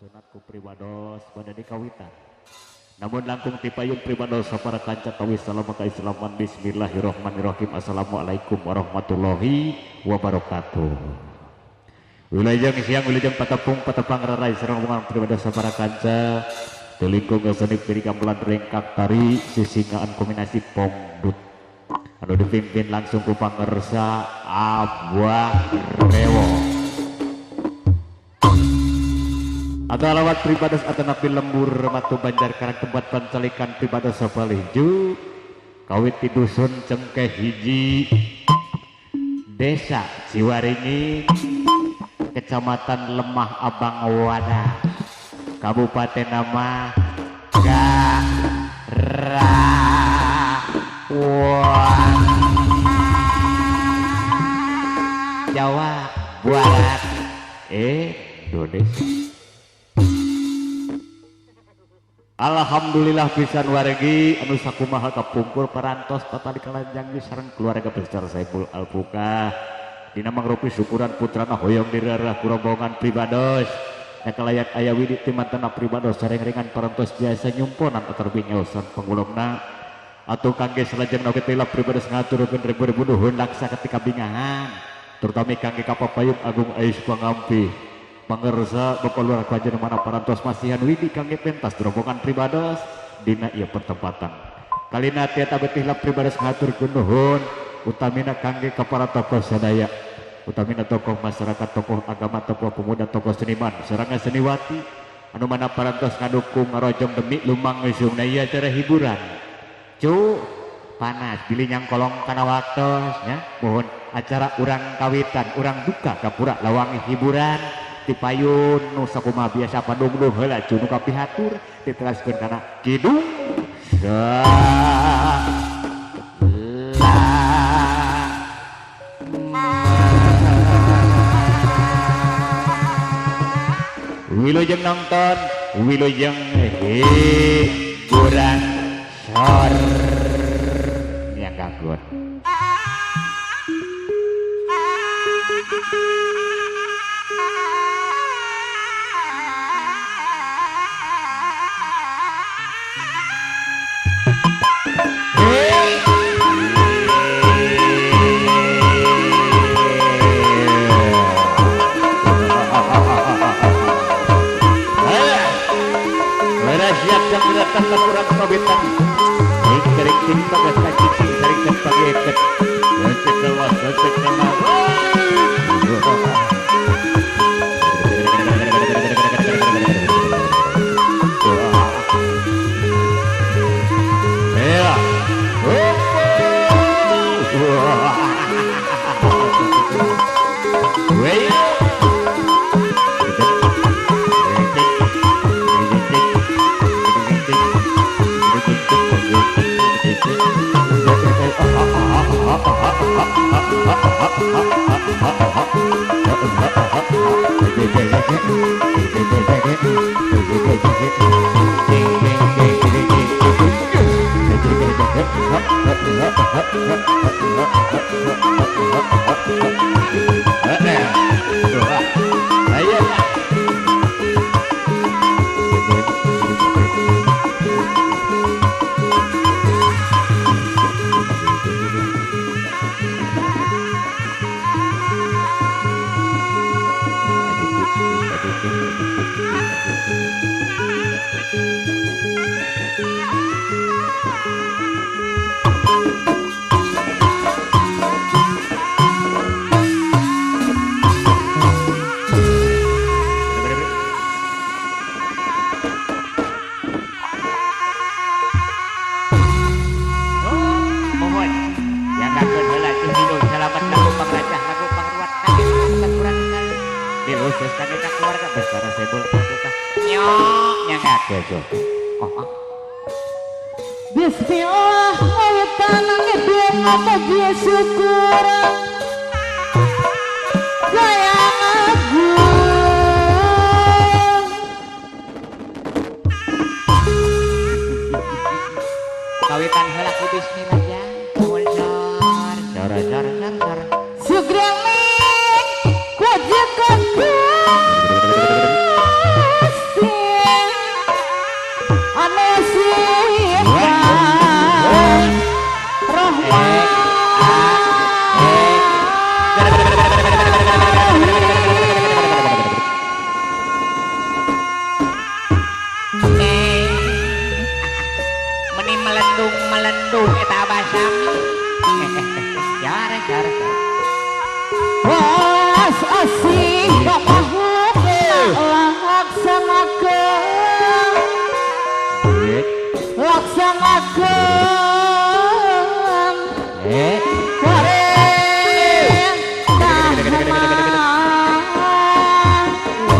sunatku pribados pada dikawitan namun langkung tipayun pribados para kanca tawi salam maka islaman bismillahirrahmanirrahim. Assalamualaikum warahmatullahi wabarakatuh. Wilajeng siang wilajeng patapang rarai serang bungang pribados para kanca telingkung seni piri gamelan rengkak tari sisingaan kombinasi pongdut anu dipimpin langsung ku pangersa Abah Rewo atau lawat pribados atau napi lembur matu banjar karang tempat pancalikan pribados sapaliju kawit di dusun Cengkeh hiji desa Ciwaringin kecamatan Lemah Abang Wadah Kabupaten nama Karawang Jawa Barat Indonesia. Alhamdulillah pisan wargi anu sakumaha kapungkur parantos tata dikalanjang sareng keluarga besar Saiful Alpuka dina mangrupi syukuran putrana hoyong dirarah kurombongan pribados nakalayak aya widit timantana pribados sareng ringan parantos biasa nyumponan atar bingelsan penggulungna atuh kangge salajeng oge teh pribados ngaturkeun ribu-ribu nuhun laksa ketika bingahan terutama kangge kapapayun Agung Ais Pangampi pangersa bekeluar kajian mana parantos masihan widi kangge pentas rombongan pribados dina ieu pertempatan kalina tieta betihlah pribados ngaturkeun nuhun utamina kangge ka para tokoh sadaya utamina tokoh masyarakat tokoh agama tokoh pemuda tokoh seniman sareng seniwati anu mana parantos ngadukung ngarojong demi lumang ngeusungna ieu acara hiburan cu panas bilih nyang kolong kana waktos nya mohon acara urang kawitan urang duka kapura lawangi hiburan di payun nu sakumaha biasa pandung-dung heula cu nu kapihatur diteraskeun kana kidung wilujeng nonton wilujeng hiburan sor yang kagun kurang kawitan kering kering bagas kacing kering kan pageket cek kelas cek kelas keluarga besar Saiful Alpuka nyok nyangake Bismillah ngawitan ngedeng muji syukur sayang agung kawitan heula ku bismillah ya muncul jar sugreng kujekan Gusti ngenduh eta abah sami jar jar was asih kapahuk laksanakeun laksanakeun wareng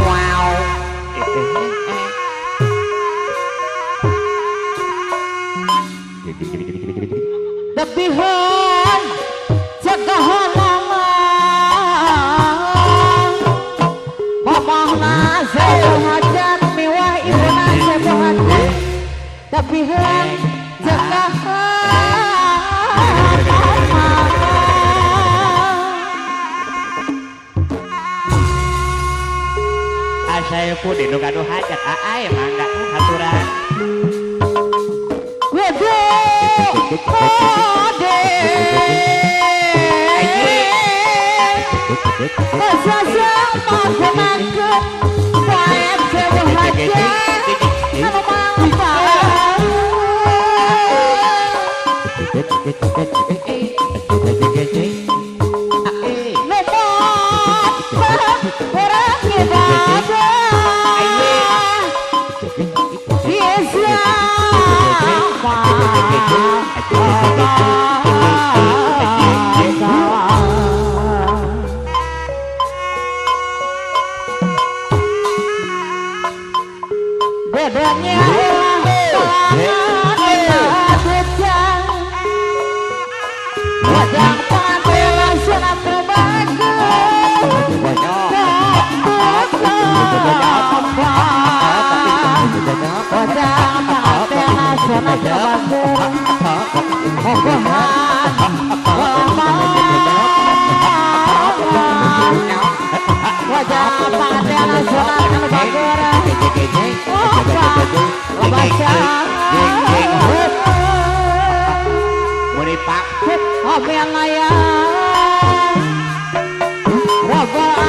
wow debihan cegahan mamahna sehat mewah ibuna sehat debihan cegahan saya pun di gaduh hajat aai mangga haturan wede ode sasang magunakeun paet sewa hajat anu manfaat orang ibadah bedanya wajah pantai langsung Munipak apa yang ayah Rabbal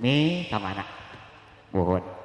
Mi kemana? Mohon.